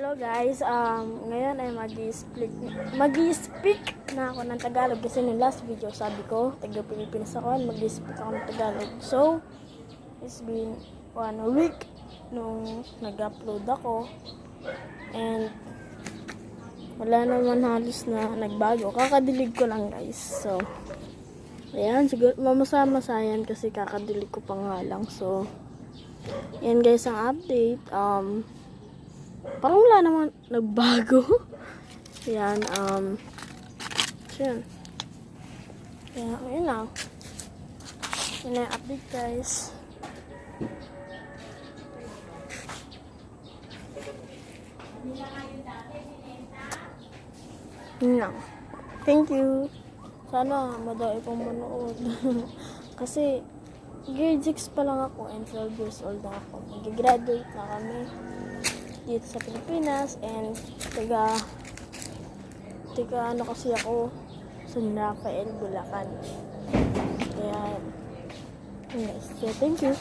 Hello guys, ngayon ay mag-i-speak na ako ng Tagalog kasi ng last video sabi ko, taga Pilipinas ako, mag-i-speak ako ng Tagalog. So, it's been 1 week nung nag-upload ako and wala naman halos na nagbago. Kakadilig ko lang guys. So, ayan, siguro mamasa-masayan kasi kakadilig ko pa nga lang. So, yan guys ang update. Parang wala naman nagbago. Yan, yan. Kaya, ayun lang. Yun na yung update guys. Yun lang. Thank you. Sana madami pong manood. Kasi, grade 6 pa lang ako and 12 years old na ako. Mag-graduate na kami dito sa Pilipinas and taga ano kasi ako San Rafael, Bulacan. Kaya, yes. So, thank you.